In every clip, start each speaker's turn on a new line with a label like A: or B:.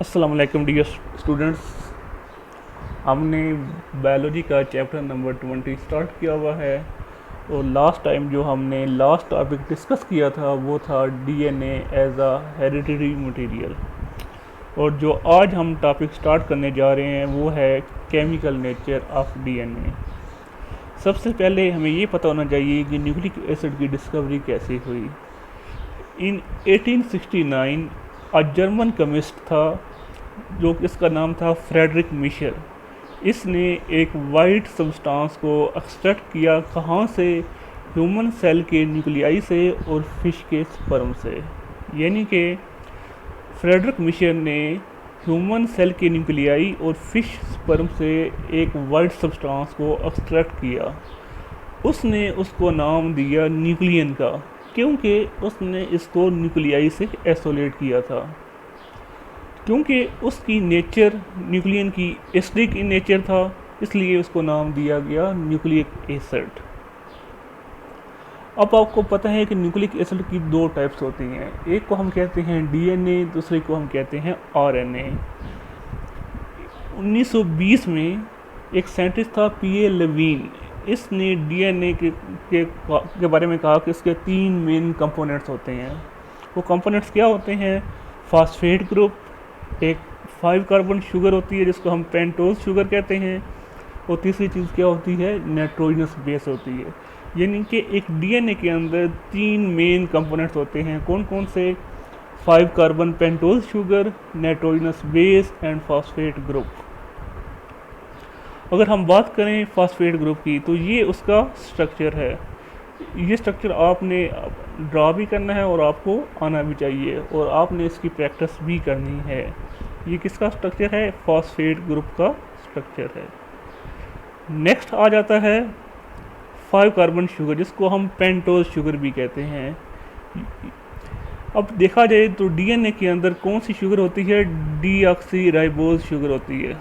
A: अस्सलाम वालेकुम dear students. हमने बायोलॉजी का चैप्टर नंबर 20 स्टार्ट किया हुआ है और लास्ट टाइम जो हमने लास्ट टॉपिक डिस्कस किया था वो था DNA as a hereditary material. और जो आज हम टॉपिक स्टार्ट करने जा रहे हैं वो है केमिकल नेचर ऑफ डीएनए। सबसे पहले हमें ये पता होना चाहिए कि न्यूक्लिक एसिड की डिस्कवरी कैसे हुई। इन 1869 अ जर्मन केमिस्ट था जो इसका नाम था फ्रेडरिक मिशर। इसने एक वाइट सब्सटेंस को एक्सट्रैक्ट किया, कहाँ से? ह्यूमन सेल के न्यूक्लियाई से और फिश के स्पर्म से। यानी कि फ्रेडरिक मिशर ने ह्यूमन सेल के न्यूक्लियाई और फिश स्पर्म से एक वाइट सब्सटेंस को एक्सट्रैक्ट किया। उसने उसको नाम दिया न्यूक्लियन का, क्योंकि उसने इसको न्यूक्लियाई से आइसोलेट किया था। क्योंकि उसकी नेचर न्यूक्लियन की एसिडिक इन नेचर था, इसलिए उसको नाम दिया गया न्यूक्लिक एसिड। अब आपको पता है कि न्यूक्लिक एसिड की दो टाइप्स होती हैं, एक को हम कहते हैं डीएनए, दूसरे को हम कहते हैं आरएनए। 1920 में एक साइंटिस्ट था पीए लेविन। इसने डीएनए के बारे में कहा कि इसके 3 मेन कंपोनेंट्स होते हैं। वो कंपोनेंट्स क्या होते हैं? फास्फेट ग्रुप, एक 5 कार्बन शुगर होती है जिसको हम पेंटोज शुगर कहते हैं, और तीसरी चीज़ क्या होती है? नाइट्रोजनस बेस होती है। यानी कि एक डीएनए के अंदर 3 मेन कंपोनेंट्स होते हैं। कौन कौन से? 5 carbon pentose sugar, nitrogenous base and phosphate group. अगर हम बात करें फास्फेट ग्रुप की तो ये उसका स्ट्रक्चर है। ये स्ट्रक्चर आपने ड्रा भी करना है और आपको आना भी चाहिए, और आपने इसकी प्रैक्टिस भी करनी है। ये किसका स्ट्रक्चर है? फास्फेट ग्रुप का स्ट्रक्चर है। नेक्स्ट आ जाता है 5 कार्बन शुगर, जिसको हम पेंटोज शुगर भी कहते हैं। अब देखा जाए तो डीएनए के अंदर कौन सी शुगर होती है? डीऑक्सी शुगर होती है,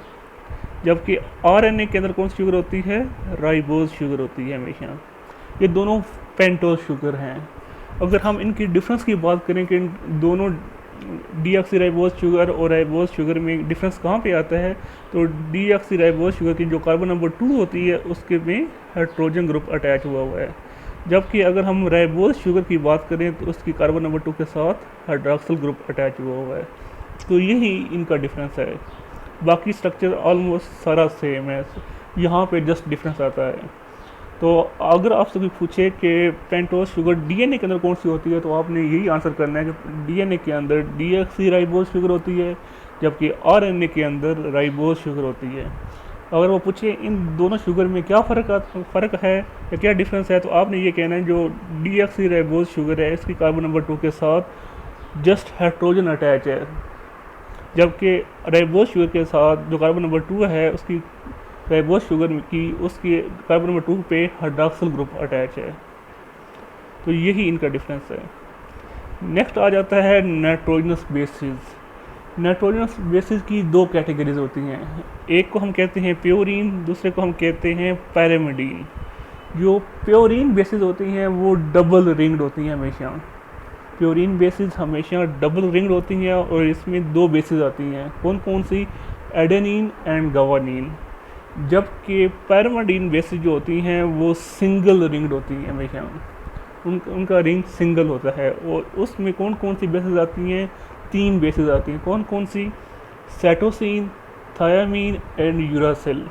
A: जबकि आरएनए के अंदर कौन सी शुगर होती है? राइबोज शुगर होती है हमेशा। ये दोनों पेंटोज शुगर हैं। अगर हम इनकी डिफरेंस की बात करें कि इन दोनों डीऑक्सीराइबोज शुगर और राइबोज शुगर में डिफरेंस कहाँ पे आता है, तो डीऑक्सीराइबोज शुगर की जो कार्बन नंबर 2 होती है उसके में हाइड्रोजन ग्रुप अटैच हुआ है, जबकि अगर हम राइबोज शुगर की बात करें तो उसकी कार्बन नंबर 2 के साथ हाइड्रोक्सिल ग्रुप अटैच हुआ है। तो यही इनका डिफरेंस है। बाकी स्ट्रक्चर ऑलमोस्ट सारा सेम है, यहाँ पे जस्ट डिफरेंस आता है। तो अगर आपसे कोई पूछे कि पेंटोज शुगर डीएनए के अंदर कौन सी होती है, तो आपने यही आंसर करना है कि डीएनए के अंदर डीऑक्सीराइबोज शुगर होती है, जबकि आरएनए के अंदर राइबोज शुगर होती है। अगर वो पूछे इन दोनों शुगर में क्या फ़र्क है या क्या डिफरेंस है, तो आपने ये कहना है जो डीऑक्सीराइबोज शुगर है इसकी कार्बन नंबर 2 के साथ जस्ट हाइड्रोजन अटैच है, जबकि राइबोज शुगर के साथ जो कार्बन नंबर 2 है उसकी राइबोज शुगर की उसकी कार्बन नंबर 2 पे हाइड्रोक्सिल ग्रुप अटैच है। तो यही इनका डिफरेंस है। नेक्स्ट आ जाता है नाइट्रोजनस बेसिस। नाइट्रोजनस बेसिस की 2 कैटेगरीज होती हैं, एक को हम कहते हैं प्योरीन, दूसरे को हम कहते हैं पैरामिडीन। जो प्योरीन बेसिस होती हैं वो डबल रिंग्ड होती हैं हमेशा। प्योरीन बेसिस हमेशा डबल रिंग्ड होती हैं और इसमें 2 बेसिस आती हैं। कौन कौन सी? Adenine and guanine. जबकि पैरामिडीन बेसिस जो होती हैं वो सिंगल रिंग्ड होती हैं हमेशा, उनका रिंग सिंगल होता है। और उसमें कौन कौन सी बेसिस आती हैं? 3 बेसिस आती हैं। कौन कौन सी? Cytosine, thymine and uracil.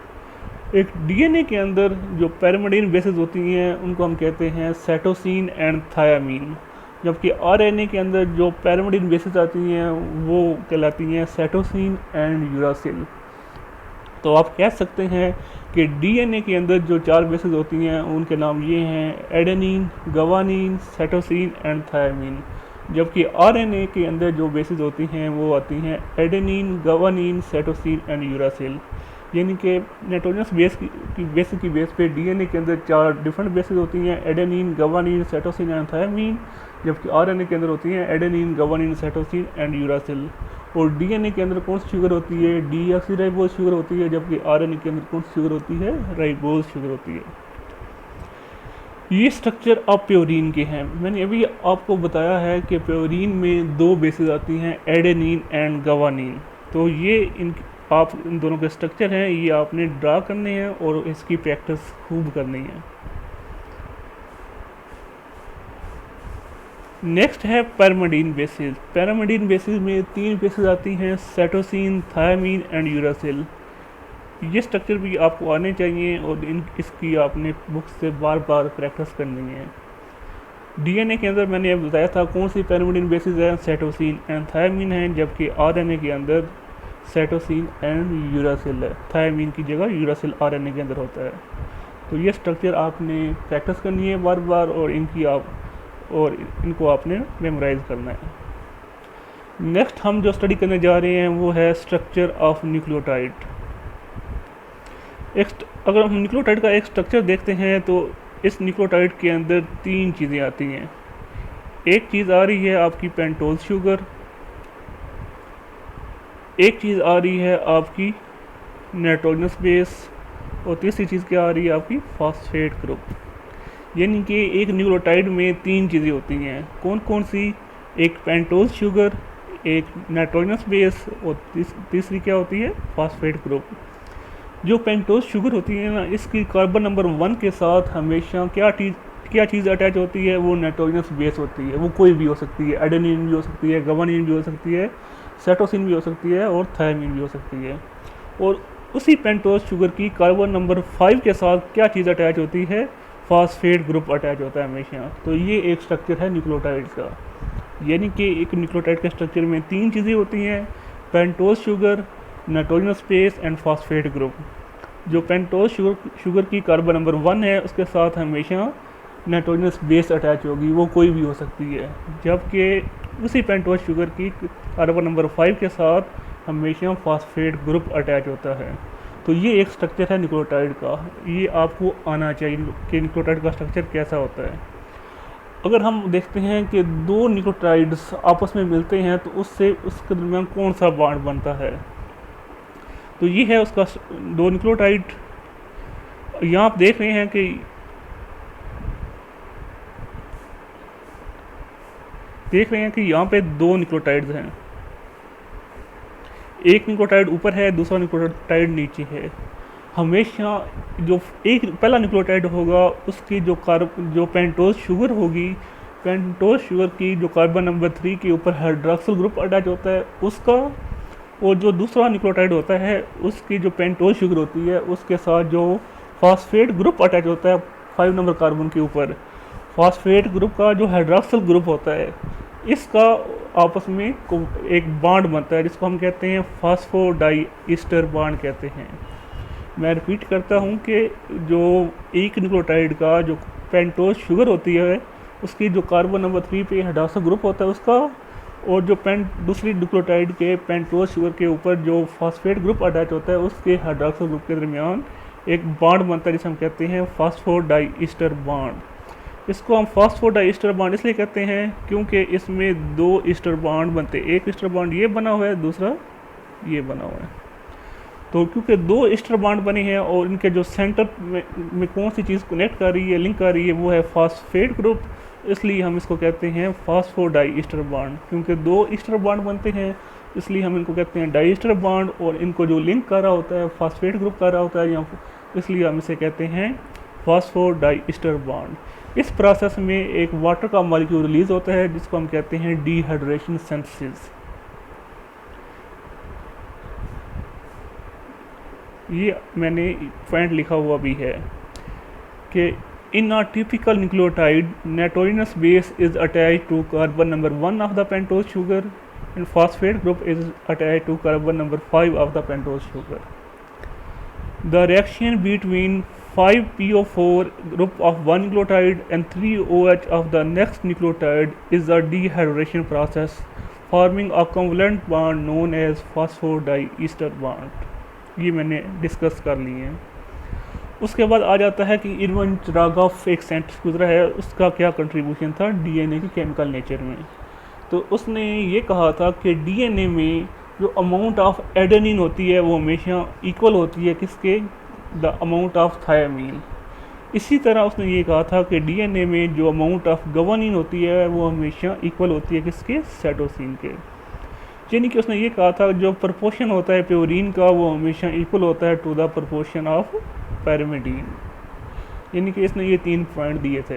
A: एक डीएनए के अंदर जो पैरामिडीन बेसिस होती हैं उनको हम कहते हैं साइटोसिन एंड थायामीन, जबकि आरएनए के अंदर जो पैरामिडीन बेसिस आती हैं वो कहलाती हैं साइटोसिन एंड यूरासिल। तो आप कह सकते हैं कि डीएनए के अंदर जो 4 बेसिस होती हैं उनके नाम ये हैं: adenine, guanine, cytosine and thiamine. जबकि आरएनए के अंदर जो बेसिस होती हैं वो आती हैं adenine, guanine, cytosine and uracil. यानी कि नाइट्रोजनस बेसिस की बेस पे डीएनए के अंदर 4 डिफरेंट बेसिस होती हैं: adenine, guanine, cytosine and thiamine. जबकि आरएनए के अंदर होती हैं adenine, guanine, cytosine and uracil. और डीएनए के अंदर कौन सी शुगर होती है? डीऑक्सीराइबोज शुगर होती है, जबकि आरएनए के अंदर कौन सी शुगर होती है? राइबोज शुगर होती है। ये स्ट्रक्चर अब प्योरीन के हैं। मैंने अभी आपको बताया है कि प्योरीन में 2 बेसिस आती हैं, एडेनिन एंड गवानीन। तो ये इन आप इन दोनों के स्ट्रक्चर हैं, ये आपने ड्रा करने हैं और इसकी प्रैक्टिस खूब करनी है। नेक्स्ट है पैरामिडीन बेसिस। पैरामिडीन बेसिस में 3 बेसिस आती हैं, साइटोसिन, थायमीन एंड यूरासिल। ये स्ट्रक्चर भी आपको आने चाहिए और इसकी आपने बुक से बार बार प्रैक्टिस करनी है। डीएनए के अंदर मैंने अब बताया था कौन सी पैरामिडीन बेसिस है, साइटोसिन एंड थायमीन है, जबकि आरएनए के अंदर साइटोसिन एंड यूरासिल है। थायमीन की जगह यूरासिल आरएनए के अंदर होता है। तो ये स्ट्रक्चर आपने प्रैक्टिस करनी है बार बार और इनको आपने मेमोराइज करना है। नेक्स्ट हम जो स्टडी करने जा रहे हैं वो है स्ट्रक्चर ऑफ न्यूक्लियोटाइड। अगर हम न्यूक्लियोटाइड का एक स्ट्रक्चर देखते हैं तो इस न्यूक्लियोटाइड के अंदर 3 चीज़ें आती हैं। एक चीज़ आ रही है आपकी पेंटोज शुगर, एक चीज़ आ रही है आपकी नाइट्रोजनस बेस और तीसरी चीज़ क्या आ रही है आपकी फॉस्फेट ग्रुप। यानी कि एक न्यूक्लियोटाइड में 3 चीज़ें होती हैं। कौन कौन सी? एक पेंटोज शुगर, एक नाइट्रोजनस बेस और तीसरी क्या होती है? Phosphate group. जो पेंटोज शुगर होती है ना, इसकी कार्बन नंबर 1 के साथ हमेशा क्या चीज़ अटैच होती है? वो नाइट्रोजनस बेस होती है। वो कोई भी हो सकती है, एडेनिन भी हो सकती है, गुआनिन भी हो सकती है, साइटोसिन भी हो सकती है और थायमीन भी हो सकती है। और उसी पेंटोज शुगर की कार्बन नंबर 5 के साथ क्या चीज़ अटैच होती है? फॉस्फेट ग्रुप अटैच होता है हमेशा। तो ये एक स्ट्रक्चर है न्यूक्लियोटाइड का। यानी कि एक न्यूक्लियोटाइड के स्ट्रक्चर में 3 चीज़ें होती हैं, pentose sugar, nitrogenous base and phosphate group. जो पेंटोज शुगर की कार्बन नंबर 1 है उसके साथ हमेशा नाइट्रोजनस बेस अटैच होगी, वो कोई भी हो सकती है। जबकि उसी पेंटोज शुगर की कार्बन नंबर 5 के साथ हमेशा फॉस्फेट ग्रुप अटैच होता है। तो ये एक स्ट्रक्चर है न्यूक्लियोटाइड का। ये आपको आना चाहिए कि न्यूक्लियोटाइड का स्ट्रक्चर कैसा होता है। अगर हम देखते हैं कि 2 न्यूक्लियोटाइड्स आपस में मिलते हैं तो उसके दरमियान कौन सा बॉन्ड बनता है, तो ये है उसका 2 न्यूक्लियोटाइड। यहाँ आप देख रहे हैं कि यहाँ पे 2 न्यूक्लियोटाइड्स हैं। एक न्यूक्लियोटाइड ऊपर है, दूसरा न्यूक्लियोटाइड नीचे है। हमेशा जो पहला न्यूक्लियोटाइड होगा उसकी जो पेंटोज शुगर होगी, पेंटोज शुगर की जो कार्बन नंबर 3 के ऊपर हाइड्रॉक्सिल ग्रुप अटैच होता है उसका, और जो दूसरा न्यूक्लियोटाइड होता है उसकी जो पेंटोज शुगर होती है उसके साथ जो फॉस्फेट ग्रुप अटैच होता है 5 नंबर कार्बन के ऊपर, फॉस्फेट ग्रुप का जो हाइड्रॉक्सिल ग्रुप होता है इसका आपस में एक बॉन्ड बनता है जिसको हम कहते हैं फॉस्फोडाइईस्टर बॉन्ड कहते हैं। मैं रिपीट करता हूँ कि जो एक न्यूक्लियोटाइड का जो पेंटोज शुगर होती है उसकी जो कार्बन नंबर 3 पे हाइड्रॉक्सिल ग्रुप होता है उसका, और जो दूसरी न्यूक्लियोटाइड के पेंटोज शुगर के ऊपर जो फॉस्फेट ग्रुप अटैच होता है उसके हाइड्रॉक्सिल ग्रुप के दरमियान एक बॉन्ड बनता है जिसे हम कहते हैं फॉस्फोडाइईस्टर बॉन्ड। इसको हम फॉस्फोडाइईस्टर बॉन्ड इसलिए कहते हैं क्योंकि इसमें 2 ईस्टर बॉन्ड बनते हैं। एक ईस्टर बॉन्ड ये बना हुआ है, दूसरा ये बना हुआ है। तो क्योंकि 2 ईस्टर बॉन्ड बने हैं और इनके जो सेंटर में कौन सी चीज़ कनेक्ट कर रही है, लिंक कर रही है, वो है फॉस्फेट ग्रुप, इसलिए हम इसको कहते हैं फॉस्फोडाइईस्टर बॉन्ड। क्योंकि 2 ईस्टर बॉन्ड बनते हैं इसलिए हम इनको कहते हैं डाइईस्टर बॉन्ड, और इनको जो लिंक कर रहा होता है फॉस्फेट ग्रुप कर रहा होता है, इसलिए हम इसे कहते हैं फॉस्फोडाइईस्टर बॉन्ड। इस प्रोसेस में एक वाटर का मॉलिक्यूल रिलीज होता है जिसको हम कहते हैं डिहाइड्रेशन सिंथेसिस। ये मैंने पॉइंट लिखा हुआ भी है कि in a typical nucleotide nitrogenous base is attached to carbon number 1 of the pentose sugar and phosphate group is attached to carbon number 5 of the pentose sugar. The reaction between 5PO4 group of one nucleotide and 3OH of the next nucleotide is a dehydration process, forming a covalent bond known as phosphodiester bond. ये मैंने discuss कर ली है। उसके बाद आ जाता है कि Irwin चरागॉफ एक साइंटिस्ट गुजरा है, उसका क्या कंट्रीब्यूशन था डीएनए की केमिकल नेचर में। तो उसने ये कहा था कि डीएनए में जो अमाउंट ऑफ एडेनिन होती है वो हमेशा इक्वल होती है किसके? The amount of thymine. इसी तरह उसने ये कहा था कि डीएनए में जो अमाउंट ऑफ गुआनिन होती है वो हमेशा इक्वल होती है किसके? साइटोसिन के। यानी कि उसने ये कहा था जो प्रपोर्शन होता है प्योरीन का वो हमेशा इक्वल होता है टू द प्रपोर्शन ऑफ पैरामीडीन। यानी कि इसने ये 3 पॉइंट दिए थे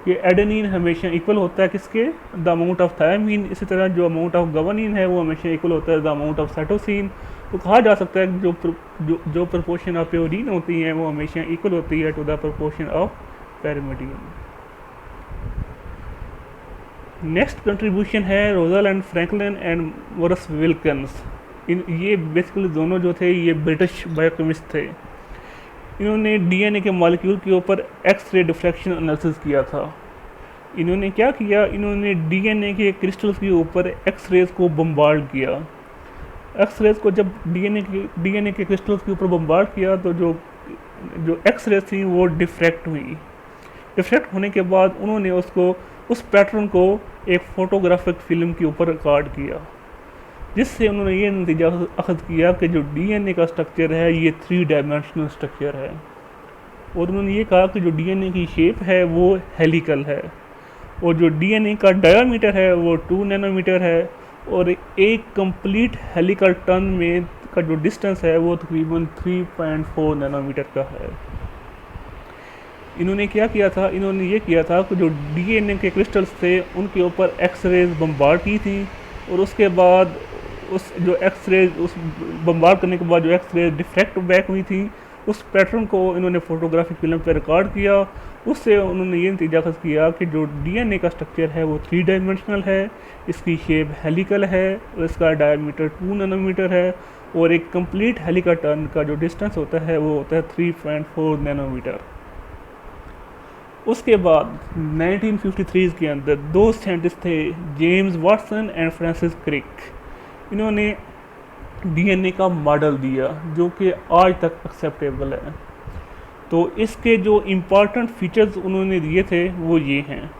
A: कि एडेनिन हमेशा इक्वल होता है किसके, द अमाउंट ऑफ थायमीन। इसी तरह जो अमाउंट ऑफ गवानीन है वो हमेशा इक्वल होता है द अमाउंट ऑफ साइटोसिन। तो कहा जा सकता है कि जो प्रपोर्शन ऑफ प्योरीन होती है वो हमेशा इक्वल होती है to the proportion of pyrimidine. Next contribution है Rosalind and Franklin and Maurice Wilkins. ये बेसिकली दोनों जो थे ये ब्रिटिश बायोकेमिस्ट थे। इन्होंने डीएनए के मॉलिक्यूल के ऊपर एक्स-रे डिफ्रैक्शन एनालिसिस किया था। इन्होंने क्या किया, इन्होंने डीएनए के क्रिस्टल्स के ऊपर एक्स रेज को बम्बार्ड किया। एक्स रेज को जब डीएनए के क्रिस्टल्स के ऊपर बम्बार्ड किया तो जो एक्स रेज थी वो डिफ्रैक्ट हुई। डिफ्रैक्ट होने के बाद उन्होंने उस पैटर्न को एक फोटोग्राफिक फिल्म के ऊपर रिकॉर्ड किया, जिससे उन्होंने ये नतीजा अखज़ किया कि जो डीएनए का स्ट्रक्चर है ये 3 डायमेंशनल स्ट्रक्चर है। और उन्होंने ये कहा कि जो डीएनए की शेप है वो हेलिकल है, और जो डीएनए का डायमीटर है वो 2 नैनोमीटर है, और एक कंप्लीट हेलिकल टर्न में का जो डिस्टेंस है वो तकरीबन 3.4 नैनोमीटर का है। इन्होंने क्या किया था, इन्होंने ये किया था कि जो डीएनए के क्रिस्टल्स थे उनके ऊपर एक्स रेज बम्बार्ड की थी, और उसके बाद उस बम्बार्ड करने के बाद जो एक्स रेज डिफ्रैक्ट बैक हुई थी उस पैटर्न को इन्होंने फोटोग्राफिक फिल्म पर रिकॉर्ड किया। उससे उन्होंने ये नतीजा अखज़ किया कि जो डीएनए का स्ट्रक्चर है वो 3 डायमेंशनल है, इसकी शेप हेलिकल है, और इसका डायमीटर 2 नैनोमीटर है, और एक कंप्लीट हेलिकल टर्न का जो डिस्टेंस होता है वो होता है 3.4 नैनोमीटर। उसके बाद 1953 के अंदर 2 साइंटिस्ट थे, James Watson and Francis Crick. इन्होंने डीएनए का मॉडल दिया जो कि आज तक एक्सेप्टेबल है। तो इसके जो इम्पॉर्टेंट फीचर्स उन्होंने दिए थे वो ये हैं।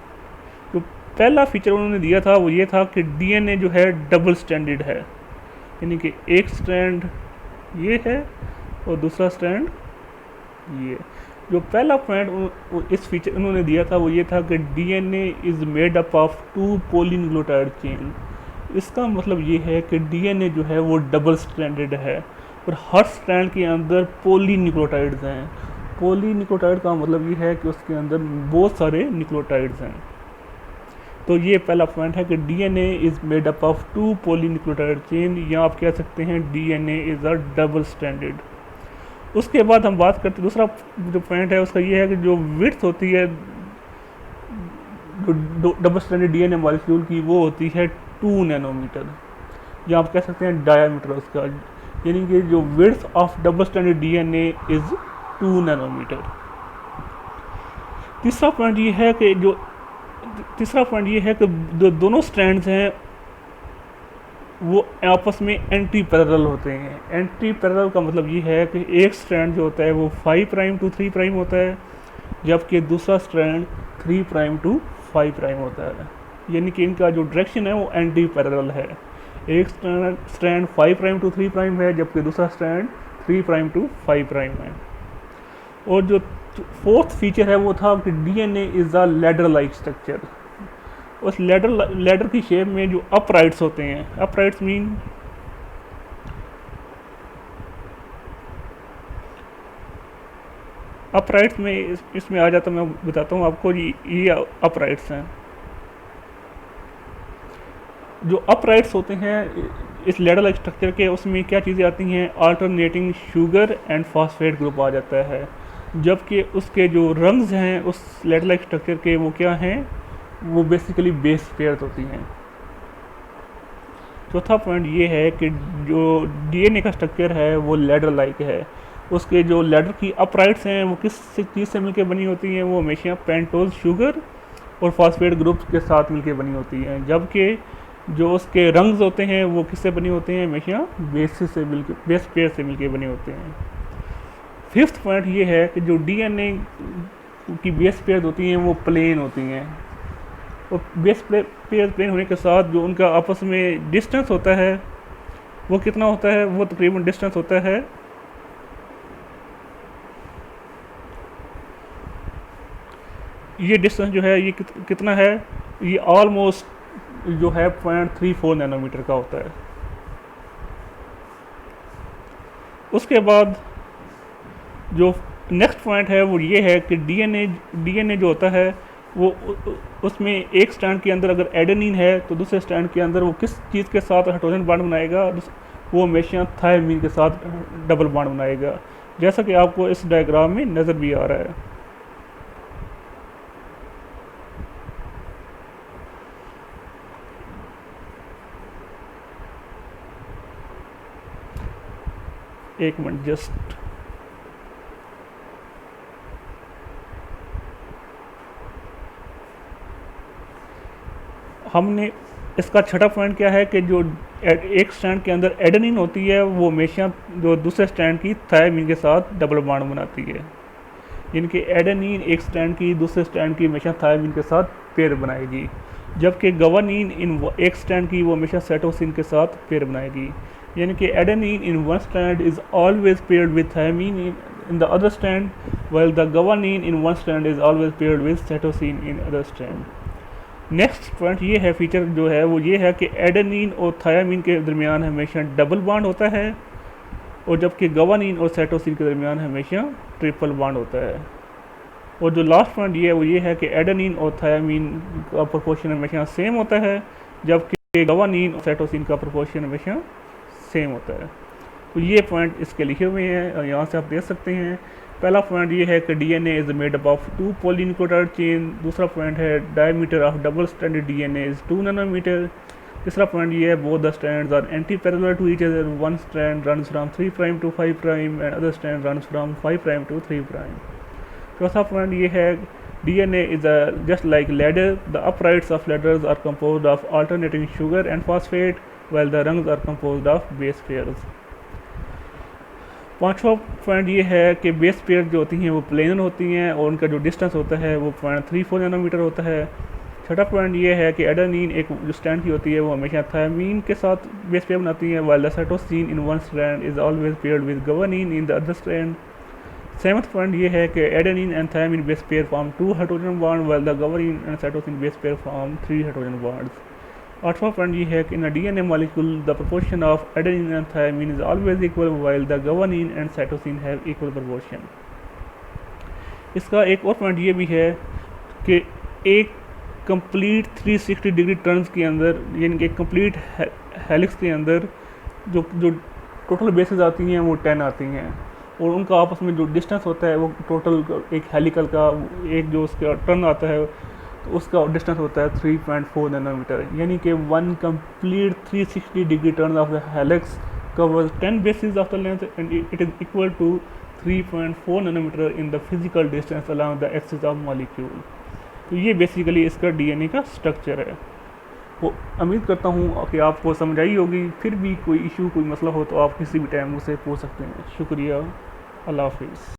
A: जो पहला फीचर उन्होंने दिया था वो ये था कि डीएनए जो है डबल स्ट्रैंडेड है, यानी कि एक स्ट्रैंड ये है और दूसरा स्ट्रैंड ये। जो पहला पॉइंट इस फीचर उन्होंने दिया था वो ये था कि DNA is made up of 2 polynucleotide chain. इसका मतलब ये है कि डीएनए जो है वो डबल स्ट्रैंडेड है, और हर स्ट्रैंड के अंदर पॉलीन्यूक्लियोटाइड्स हैं। पॉलीन्यूक्लियोटाइड का मतलब ये है कि उसके अंदर बहुत सारे न्यूक्लियोटाइड्स हैं। तो ये पहला पॉइंट है कि DNA is made up of 2 polynucleotide chain, या आप कह सकते हैं DNA is a double stranded. उसके बाद हम बात करते दूसरा जो पॉइंट है उसका ये है कि जो विड्थ होती है डबल स्ट्रैंडेड डीएनए मॉलिक्यूल की वो होती है 2 नैनोमीटर, या आप कह सकते हैं डायामीटर उसका, यानी कि जो width of double stranded DNA is 2 nanometre. तीसरा पॉइंट ये है कि जो दोनों स्ट्रैंड्स हैं वो आपस में एंटी पैरेलल होते हैं। एंटी पैरेलल का मतलब ये है कि एक स्ट्रैंड जो होता है वो 5 प्राइम टू 3 प्राइम होता है, जबकि दूसरा स्ट्रैंड 3 प्राइम टू 5 प्राइम होता है, यानी कि इनका जो डायरेक्शन है वो एंटी पैरेलल है। एक स्ट्रैंड 5 प्राइम टू 3 प्राइम है, जबकि दूसरा स्ट्रैंड 3 प्राइम टू 5 प्राइम है। और जो फोर्थ फीचर है वो था कि DNA is a ladder like structure. उस लैडर की शेप में जो अपराइट्स होते हैं, अपराइट्स मीन अपराइट्स में इसमें आ जाता, मैं बताता हूँ आपको। ये अपराइट्स हैं। जो अपराइट्स होते हैं इस लैडर लाइक स्ट्रक्चर के, उसमें क्या चीज़ें आती हैं, alternating sugar and phosphate group आ जाता है, जबकि उसके जो रंग्स हैं उस लैडर लाइक स्ट्रक्चर के वो क्या हैं, वो बेसिकली बेस पेयर्स होती हैं। चौथा पॉइंट ये है कि जो डीएनए का स्ट्रक्चर है वो लैडर लाइक है। उसके जो लैडर की अपराइट्स हैं वो किस चीज़ से मिलकर बनी होती हैं, वो हमेशा पेंटोज शुगर और फॉस्फेट ग्रुप्स के साथ मिलकर बनी होती हैं, जबकि जो उसके रंग्स होते हैं वो किससे बने होते हैं, हमेशा बेस पेयर से मिलकर बने होते हैं। फिफ्थ पॉइंट ये है कि जो डीएनए की बेस पेयर होती हैं वो प्लेन होती हैं, और बेस पेयर प्लेन होने के साथ जो उनका आपस में डिस्टेंस होता है वो कितना होता है, वो तकरीबन डिस्टेंस होता है ये डिस्टेंस जो है ये कितना है, ये ऑलमोस्ट जो है 0.34 नैनोमीटर का होता है। उसके बाद जो नेक्स्ट पॉइंट है वो ये है कि डीएनए जो होता है वो उसमें एक स्ट्रैंड के अंदर अगर एडेनिन है तो दूसरे स्ट्रैंड के अंदर वो किस चीज़ के साथ हाइड्रोजन बॉन्ड बनाएगा, वो हमेशा थायमीन के साथ डबल बॉन्ड बनाएगा, जैसा कि आपको इस डायग्राम में नज़र भी आ रहा है। एक मिनट जस्ट, हमने इसका छठा पॉइंट क्या है कि जो एक स्ट्रैंड के अंदर एडेनिन होती है वो हमेशा जो दूसरे स्ट्रैंड की थायमीन के साथ डबल बॉन्ड बनाती है, यानी कि एडेनिन एक स्ट्रैंड की दूसरे स्ट्रैंड की हमेशा थायमीन के साथ पेयर बनाएगी, जबकि गवानीन एक स्ट्रैंड की वो हमेशा साइटोसिन के साथ पेयर बनाएगी, यानी कि adenine in one strand is always paired with thymine in the other strand, while the guanine in one strand is always paired with cytosine in other strand। Next point ये है, feature जो है वो ये है कि एडेनिन और thiamine के दरमियान हमेशा डबल बॉन्ड होता है, और जबकि गवानीन और साइटोसिन के दरमियान हमेशा ट्रिपल बॉन्ड होता है। और जो लास्ट पॉइंट ये है वो ये है कि एडेनिन और थायामीन का प्रोपोर्शन हमेशा सेम होता है, जबकि गवानीन और साइटोसिन का प्रोपोर्शन हमेशा सेम होता है। तो ये पॉइंट इसके लिखे हुए हैं और यहाँ से आप देख सकते हैं। पहला पॉइंट ये है कि DNA is made up of 2 polynucleotide chain. दूसरा पॉइंट है diameter of double stranded DNA is 2 nanometre. तीसरा पॉइंट ये है both the strands are antiparallel to each other, one strand runs from 3 prime to 5 prime and other strand runs from 5 prime to 3 prime. चौथा point ये है DNA is just like ladder. The uprights of ladders are composed of alternating sugar and phosphate, while the rungs are composed of base pairs। पांचवा point ये है कि base pair जो होती हैं वो प्लेनर होती हैं और उनका जो डिस्टेंस होता है वो 0.34 नैनोमीटर होता है। छठा पॉइंट ये है कि एडेनिन एक जो स्ट्रैंड की होती है वो हमेशा थायमीन के साथ बेस पेयर बनाती है, while the cytosine in one strand is always paired with guanine in the other strand। Seventh point ये है कि adenine and thymine base pair form 2 hydrogen bond, while the guanine and cytosine base pair form 3 hydrogen bonds. आठवां point ये है कि in DNA molecule the proportion of adenine and thymine is always equal, while the guanine and cytosine have equal proportion। इसका एक और point ये भी है कि एक कंप्लीट 360 डिग्री टर्न्स के अंदर, यानी कि कंप्लीट हेलिक्स के अंदर जो जो टोटल बेसिस आती हैं वो 10 आती हैं, और उनका आपस में जो डिस्टेंस होता है वो टोटल एक हेलिकल का एक जो उसका टर्न आता है तो उसका डिस्टेंस होता है 3.4 नैनोमीटर, यानी कि one complete 360 degree turn off the helix covers 10 bases of the length and it is equal to 3.4 nanometre in the physical distance along the axis of molecule। तो ये बेसिकली इसका डीएनए का structure है। वो उम्मीद करता हूँ कि आपको समझ आई होगी। फिर भी कोई इशू कोई मसला हो तो आप किसी भी टाइम मुझसे पूछ सकते हैं। शुक्रिया, अल्लाह हाफिज़।